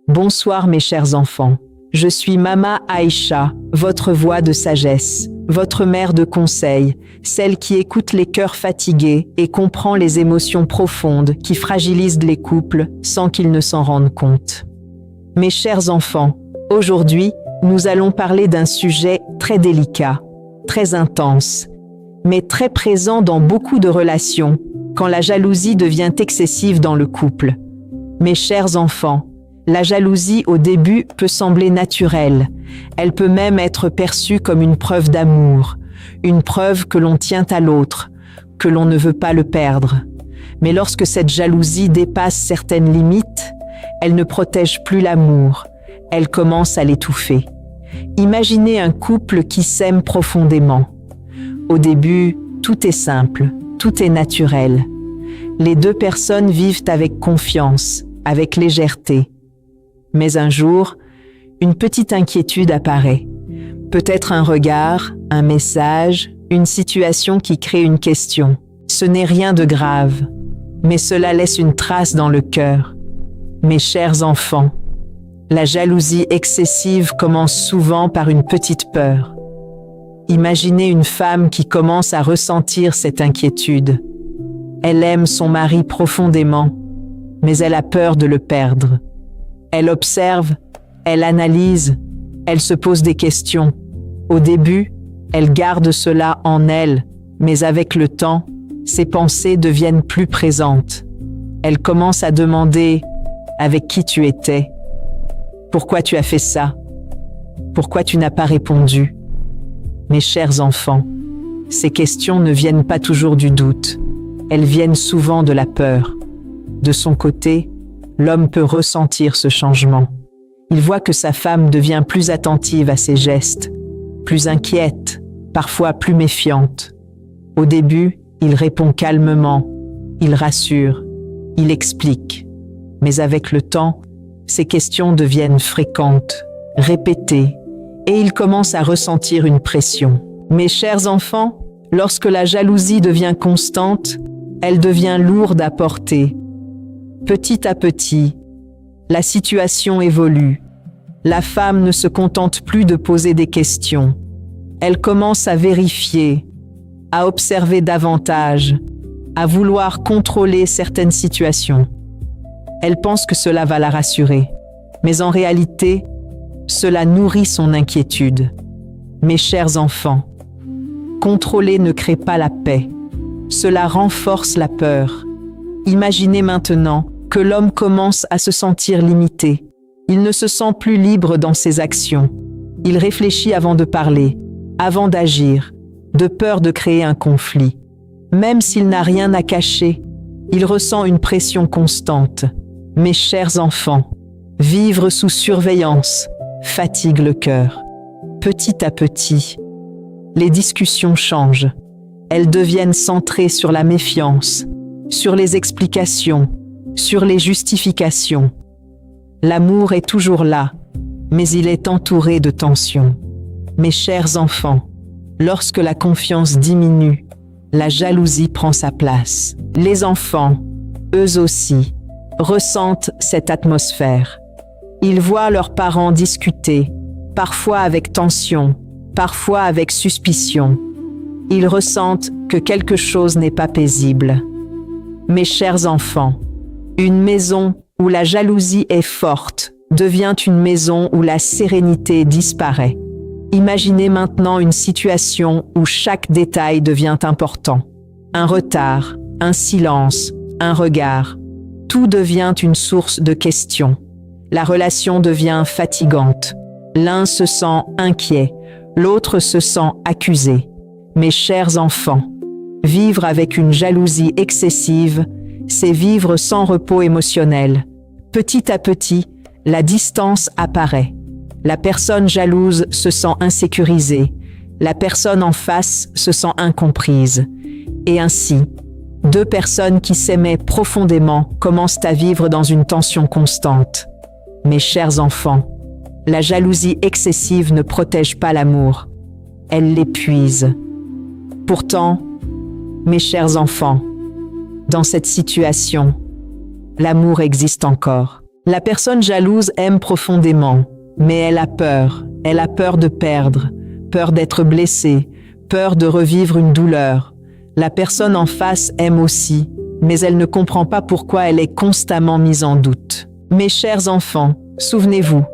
Bonsoir mes chers enfants. Je suis Mama Aïcha, votre voix de sagesse, votre mère de conseil, celle qui écoute les cœurs fatigués et comprend les émotions profondes qui fragilisent les couples sans qu'ils ne s'en rendent compte. Mes chers enfants, aujourd'hui, nous allons parler d'un sujet très délicat, très intense, mais très présent dans beaucoup de relations, quand la jalousie devient excessive dans le couple. Mes chers enfants, la jalousie au début peut sembler naturelle. Elle peut même être perçue comme une preuve d'amour, une preuve que l'on tient à l'autre, que l'on ne veut pas le perdre. Mais lorsque cette jalousie dépasse certaines limites, elle ne protège plus l'amour, elle commence à l'étouffer. Imaginez un couple qui s'aime profondément. Au début, tout est simple, tout est naturel. Les deux personnes vivent avec confiance, avec légèreté. Mais un jour, une petite inquiétude apparaît. Peut-être un regard, un message, une situation qui crée une question. Ce n'est rien de grave, mais cela laisse une trace dans le cœur. Mes chers enfants, la jalousie excessive commence souvent par une petite peur. Imaginez une femme qui commence à ressentir cette inquiétude. Elle aime son mari profondément, mais elle a peur de le perdre. Elle observe, elle analyse, elle se pose des questions. Au début, elle garde cela en elle, mais avec le temps, ses pensées deviennent plus présentes. Elle commence à demander « Avec qui tu étais ? Pourquoi tu as fait ça ? Pourquoi tu n'as pas répondu ?» Mes chers enfants, ces questions ne viennent pas toujours du doute. Elles viennent souvent de la peur. De son côté, l'homme peut ressentir ce changement. Il voit que sa femme devient plus attentive à ses gestes, plus inquiète, parfois plus méfiante. Au début, il répond calmement, il rassure, il explique. Mais avec le temps, ces questions deviennent fréquentes, répétées, et il commence à ressentir une pression. Mes chers enfants, lorsque la jalousie devient constante, elle devient lourde à porter. Petit à petit, la situation évolue. La femme ne se contente plus de poser des questions. Elle commence à vérifier, à observer davantage, à vouloir contrôler certaines situations. Elle pense que cela va la rassurer, mais en réalité, cela nourrit son inquiétude. Mes chers enfants, contrôler ne crée pas la paix. Cela renforce la peur. Imaginez maintenant que l'homme commence à se sentir limité. Il ne se sent plus libre dans ses actions. Il réfléchit avant de parler, avant d'agir, de peur de créer un conflit. Même s'il n'a rien à cacher, il ressent une pression constante. Mes chers enfants, vivre sous surveillance fatigue le cœur. Petit à petit, les discussions changent. Elles deviennent centrées sur la méfiance, sur les explications, sur les justifications. L'amour est toujours là, mais il est entouré de tensions. Mes chers enfants, lorsque la confiance diminue, la jalousie prend sa place. Les enfants, eux aussi, ressentent cette atmosphère. Ils voient leurs parents discuter, parfois avec tension, parfois avec suspicion. Ils ressentent que quelque chose n'est pas paisible. Mes chers enfants, une maison où la jalousie est forte devient une maison où la sérénité disparaît. Imaginez maintenant une situation où chaque détail devient important. Un retard, un silence, un regard. Tout devient une source de questions. La relation devient fatigante. L'un se sent inquiet, l'autre se sent accusé. Mes chers enfants, vivre avec une jalousie excessive, c'est vivre sans repos émotionnel. Petit à petit, la distance apparaît. La personne jalouse se sent insécurisée. La personne en face se sent incomprise. Et ainsi, deux personnes qui s'aimaient profondément commencent à vivre dans une tension constante. Mes chers enfants, la jalousie excessive ne protège pas l'amour. Elle l'épuise. Pourtant, mes chers enfants, dans cette situation, l'amour existe encore. La personne jalouse aime profondément, mais elle a peur de perdre, peur d'être blessée, peur de revivre une douleur. La personne en face aime aussi, mais elle ne comprend pas pourquoi elle est constamment mise en doute. Mes chers enfants, souvenez-vous,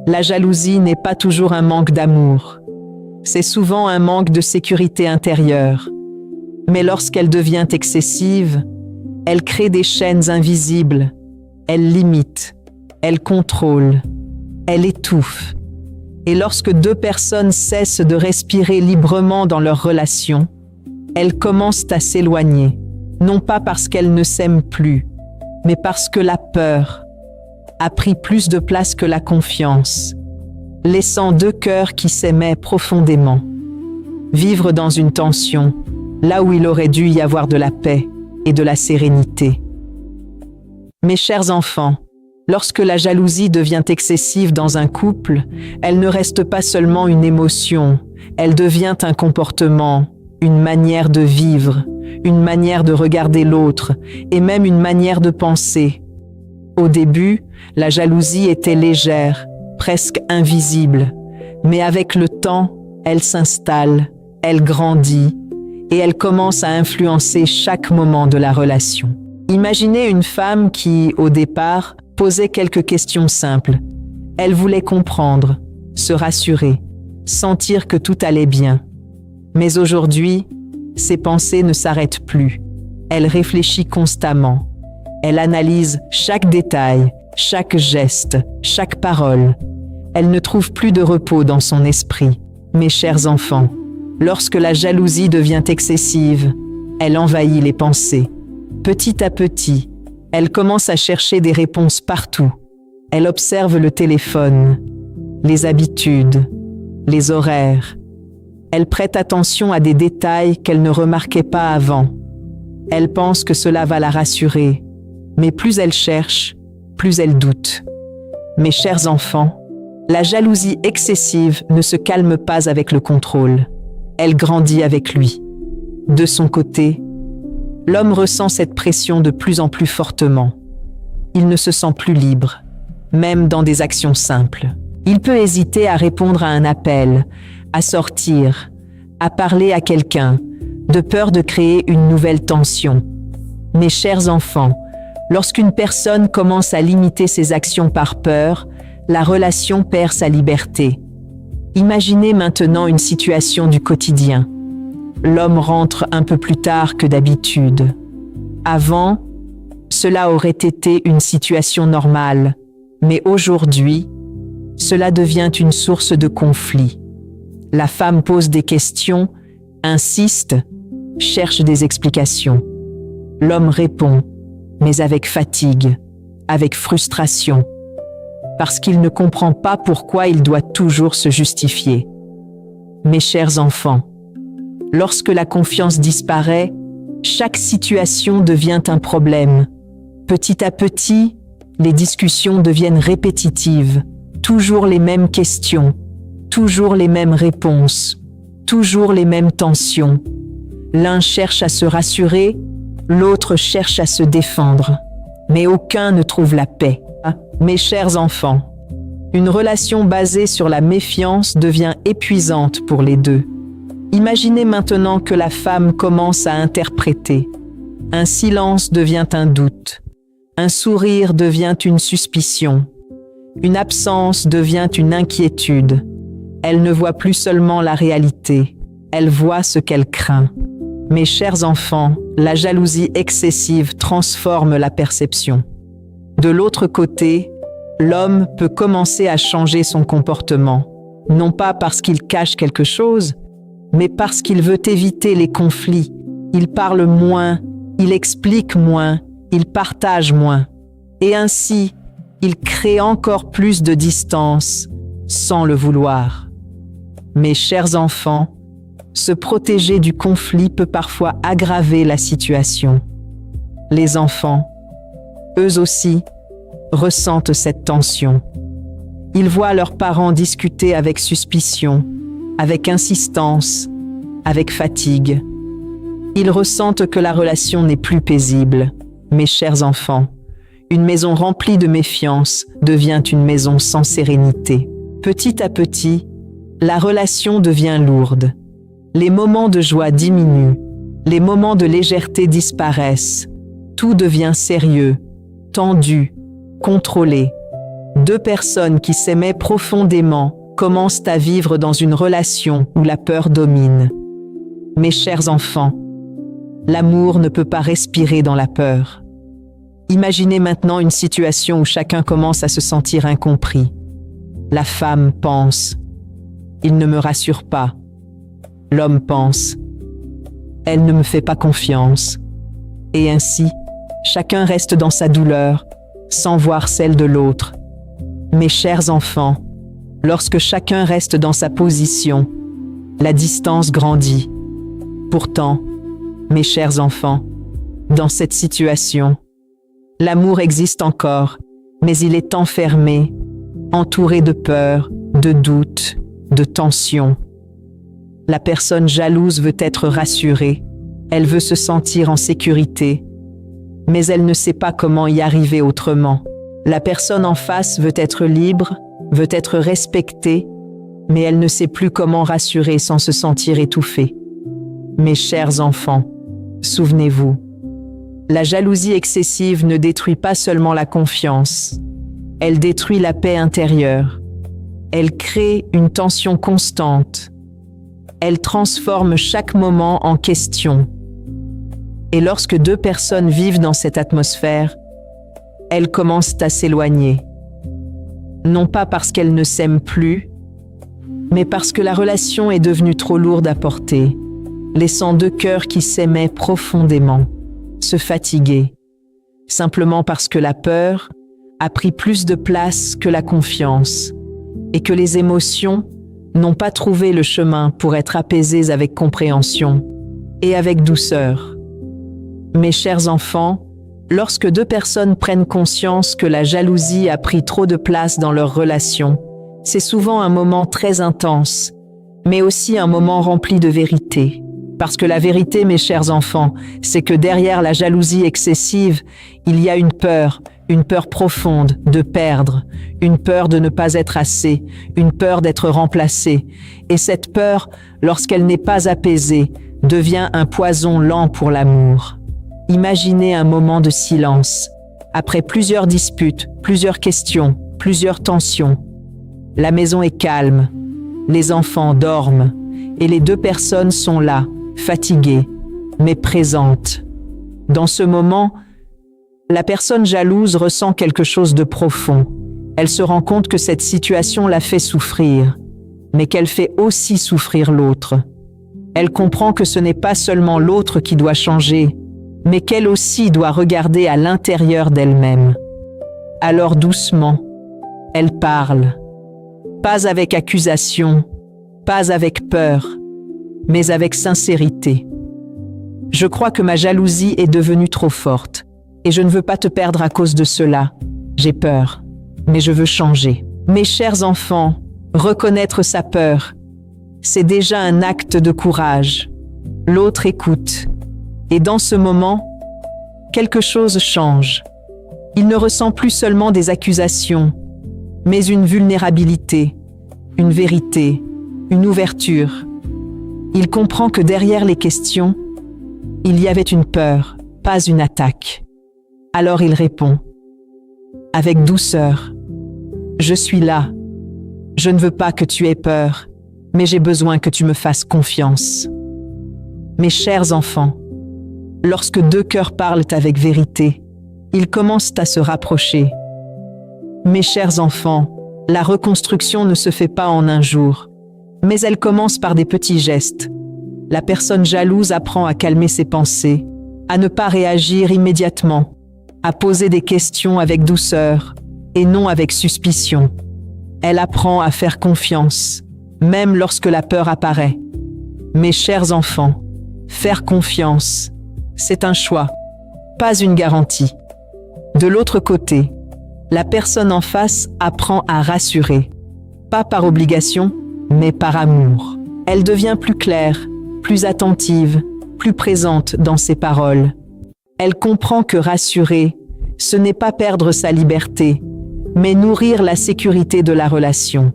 la jalousie n'est pas toujours un manque d'amour. C'est souvent un manque de sécurité intérieure. Mais lorsqu'elle devient excessive, elle crée des chaînes invisibles. Elle limite, elle contrôle, elle étouffe. Et lorsque deux personnes cessent de respirer librement dans leur relation, elles commencent à s'éloigner, non pas parce qu'elles ne s'aiment plus, mais parce que la peur a pris plus de place que la confiance, laissant deux cœurs qui s'aimaient profondément vivre dans une tension, là où il aurait dû y avoir de la paix et de la sérénité. Mes chers enfants, lorsque la jalousie devient excessive dans un couple, elle ne reste pas seulement une émotion, elle devient un comportement, une manière de vivre, une manière de regarder l'autre et même une manière de penser. Au début, la jalousie était légère, presque invisible, mais avec le temps, elle s'installe, elle grandit et elle commence à influencer chaque moment de la relation. Imaginez une femme qui, au départ, posait quelques questions simples. Elle voulait comprendre, se rassurer, sentir que tout allait bien. Mais aujourd'hui, ses pensées ne s'arrêtent plus. Elle réfléchit constamment. Elle analyse chaque détail, chaque geste, chaque parole. Elle ne trouve plus de repos dans son esprit. Mes chers enfants, lorsque la jalousie devient excessive, elle envahit les pensées. Petit à petit, elle commence à chercher des réponses partout. Elle observe le téléphone, les habitudes, les horaires. Elle prête attention à des détails qu'elle ne remarquait pas avant. Elle pense que cela va la rassurer, mais plus elle cherche, plus elle doute. Mes chers enfants, la jalousie excessive ne se calme pas avec le contrôle. Elle grandit avec lui. De son côté, l'homme ressent cette pression de plus en plus fortement. Il ne se sent plus libre, même dans des actions simples. Il peut hésiter à répondre à un appel, à sortir, à parler à quelqu'un, de peur de créer une nouvelle tension. Mes chers enfants, lorsqu'une personne commence à limiter ses actions par peur, la relation perd sa liberté. Imaginez maintenant une situation du quotidien. L'homme rentre un peu plus tard que d'habitude. Avant, cela aurait été une situation normale, mais aujourd'hui, cela devient une source de conflit. La femme pose des questions, insiste, cherche des explications. L'homme répond, mais avec fatigue, avec frustration, parce qu'il ne comprend pas pourquoi il doit toujours se justifier. Mes chers enfants, lorsque la confiance disparaît, chaque situation devient un problème. Petit à petit, les discussions deviennent répétitives, toujours les mêmes questions, toujours les mêmes réponses, toujours les mêmes tensions. L'un cherche à se rassurer, l'autre cherche à se défendre, mais aucun ne trouve la paix. Mes chers enfants, une relation basée sur la méfiance devient épuisante pour les deux. Imaginez maintenant que la femme commence à interpréter. Un silence devient un doute. Un sourire devient une suspicion. Une absence devient une inquiétude. Elle ne voit plus seulement la réalité, elle voit ce qu'elle craint. Mes chers enfants, la jalousie excessive transforme la perception. De l'autre côté, l'homme peut commencer à changer son comportement, non pas parce qu'il cache quelque chose, mais parce qu'il veut éviter les conflits. Il parle moins, il explique moins, il partage moins. Et ainsi, il crée encore plus de distance, sans le vouloir. Mes chers enfants, se protéger du conflit peut parfois aggraver la situation. Les enfants, eux aussi, ressentent cette tension. Ils voient leurs parents discuter avec suspicion, avec insistance, avec fatigue. Ils ressentent que la relation n'est plus paisible. Mes chers enfants, Une maison remplie de méfiance devient une maison sans sérénité. Petit à petit, la relation devient lourde. Les moments de joie diminuent, les moments de légèreté disparaissent. Tout devient sérieux, tendu, contrôlé. Deux personnes qui s'aimaient profondément commencent à vivre dans une relation où la peur domine. Mes chers enfants, l'amour ne peut pas respirer dans la peur. Imaginez maintenant une situation où chacun commence à se sentir incompris. La femme pense « Il ne me rassure pas ». L'homme pense « Elle ne me fait pas confiance ». Et ainsi, chacun reste dans sa douleur, sans voir celle de l'autre. Mes chers enfants, lorsque chacun reste dans sa position, la distance grandit. Pourtant, mes chers enfants, dans cette situation, l'amour existe encore, mais il est enfermé, entouré de peur, de doute, de tension. La personne jalouse veut être rassurée, elle veut se sentir en sécurité, mais elle ne sait pas comment y arriver autrement. La personne en face veut être libre, veut être respectée, mais elle ne sait plus comment rassurer sans se sentir étouffée. Mes chers enfants, souvenez-vous, la jalousie excessive ne détruit pas seulement la confiance, elle détruit la paix intérieure. Elle crée une tension constante. Elle transforme chaque moment en question. Et lorsque deux personnes vivent dans cette atmosphère, elles commencent à s'éloigner. Non pas parce qu'elles ne s'aiment plus, mais parce que la relation est devenue trop lourde à porter, laissant deux cœurs qui s'aimaient profondément se fatiguer, simplement parce que la peur a pris plus de place que la confiance et que les émotions n'ont pas trouvé le chemin pour être apaisées avec compréhension et avec douceur. Mes chers enfants, lorsque deux personnes prennent conscience que la jalousie a pris trop de place dans leur relation, c'est souvent un moment très intense, mais aussi un moment rempli de vérité. Parce que la vérité, mes chers enfants, c'est que derrière la jalousie excessive, il y a une peur profonde de perdre, une peur de ne pas être assez, une peur d'être remplacé. Et cette peur, lorsqu'elle n'est pas apaisée, devient un poison lent pour l'amour. Imaginez un moment de silence. Après plusieurs disputes, plusieurs questions, plusieurs tensions, la maison est calme, les enfants dorment, et les deux personnes sont là, fatiguées, mais présentes. Dans ce moment, la personne jalouse ressent quelque chose de profond. Elle se rend compte que cette situation la fait souffrir, mais qu'elle fait aussi souffrir l'autre. Elle comprend que ce n'est pas seulement l'autre qui doit changer, mais qu'elle aussi doit regarder à l'intérieur d'elle-même. Alors doucement, elle parle, pas avec accusation, pas avec peur, mais avec sincérité. Je crois que ma jalousie est devenue trop forte, et je ne veux pas te perdre à cause de cela. J'ai peur, mais je veux changer. Mes chers enfants, reconnaître sa peur, c'est déjà un acte de courage. L'autre écoute, et dans ce moment, quelque chose change. Il ne ressent plus seulement des accusations, mais une vulnérabilité, une vérité, une ouverture. Il comprend que derrière les questions, il y avait une peur, pas une attaque. Alors il répond, avec douceur, « Je suis là. Je ne veux pas que tu aies peur, mais j'ai besoin que tu me fasses confiance. » Mes chers enfants, lorsque deux cœurs parlent avec vérité, ils commencent à se rapprocher. Mes chers enfants, la reconstruction ne se fait pas en un jour, mais elle commence par des petits gestes. La personne jalouse apprend à calmer ses pensées, à ne pas réagir immédiatement, à poser des questions avec douceur et non avec suspicion. Elle apprend à faire confiance, même lorsque la peur apparaît. Mes chers enfants, faire confiance, c'est un choix, pas une garantie. De l'autre côté, la personne en face apprend à rassurer, pas par obligation, mais par amour. Elle devient plus claire, plus attentive, plus présente dans ses paroles. Elle comprend que rassurer, ce n'est pas perdre sa liberté, mais nourrir la sécurité de la relation.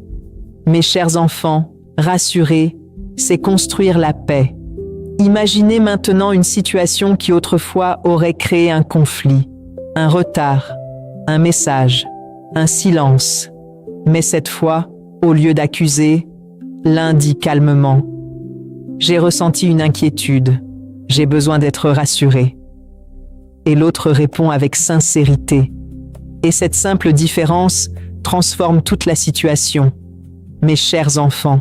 Mes chers enfants, rassurer, c'est construire la paix. Imaginez maintenant une situation qui autrefois aurait créé un conflit, un retard, un message, un silence. Mais cette fois, au lieu d'accuser, l'un dit calmement « J'ai ressenti une inquiétude, j'ai besoin d'être rassuré ». Et l'autre répond avec sincérité. Et cette simple différence transforme toute la situation. Mes chers enfants,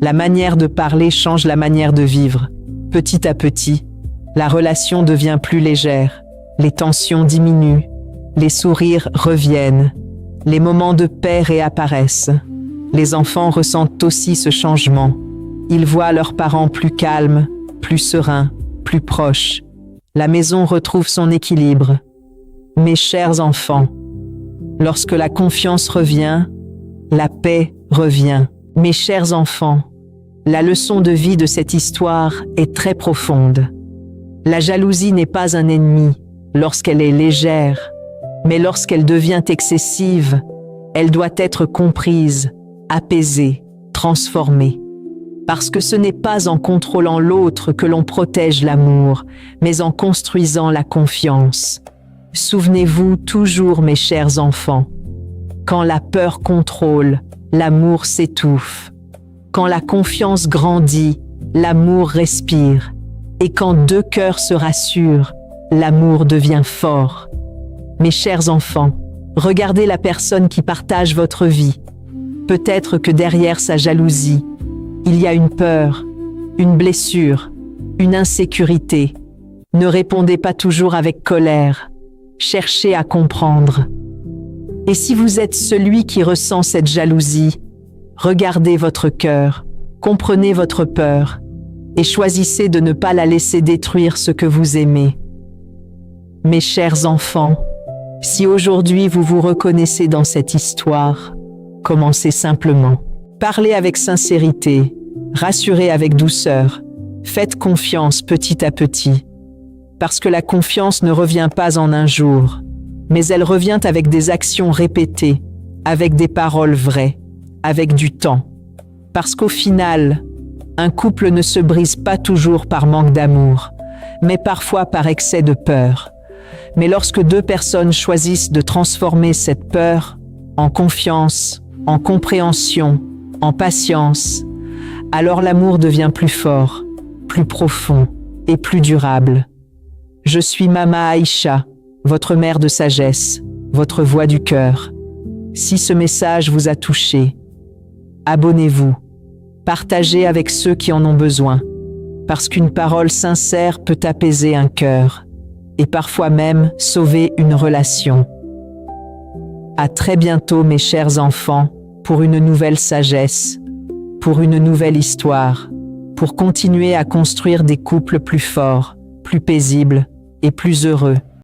la manière de parler change la manière de vivre. Petit à petit, la relation devient plus légère, les tensions diminuent, les sourires reviennent, les moments de paix réapparaissent. Les enfants ressentent aussi ce changement. Ils voient leurs parents plus calmes, plus sereins, plus proches. La maison retrouve son équilibre. Mes chers enfants, lorsque la confiance revient, la paix revient. Mes chers enfants, la leçon de vie de cette histoire est très profonde. La jalousie n'est pas un ennemi lorsqu'elle est légère, mais lorsqu'elle devient excessive, elle doit être comprise, apaisée, transformée. Parce que ce n'est pas en contrôlant l'autre que l'on protège l'amour, mais en construisant la confiance. Souvenez-vous toujours, mes chers enfants, quand la peur contrôle, l'amour s'étouffe. Quand la confiance grandit, l'amour respire. Et quand deux cœurs se rassurent, l'amour devient fort. Mes chers enfants, regardez la personne qui partage votre vie. Peut-être que derrière sa jalousie, il y a une peur, une blessure, une insécurité. Ne répondez pas toujours avec colère. Cherchez à comprendre. Et si vous êtes celui qui ressent cette jalousie, regardez votre cœur, comprenez votre peur et choisissez de ne pas la laisser détruire ce que vous aimez. Mes chers enfants, si aujourd'hui vous vous reconnaissez dans cette histoire, commencez simplement. Parlez avec sincérité, rassurez avec douceur, faites confiance petit à petit. Parce que la confiance ne revient pas en un jour, mais elle revient avec des actions répétées, avec des paroles vraies, avec du temps. Parce qu'au final, un couple ne se brise pas toujours par manque d'amour, mais parfois par excès de peur. Mais lorsque deux personnes choisissent de transformer cette peur en confiance, en compréhension, en patience, alors l'amour devient plus fort, plus profond et plus durable. Je suis Mama Aïcha, votre mère de sagesse, votre voix du cœur. Si ce message vous a touché, abonnez-vous, partagez avec ceux qui en ont besoin, parce qu'une parole sincère peut apaiser un cœur et parfois même sauver une relation. À très bientôt, mes chers enfants, pour une nouvelle sagesse, pour une nouvelle histoire, pour continuer à construire des couples plus forts, plus paisibles et plus heureux.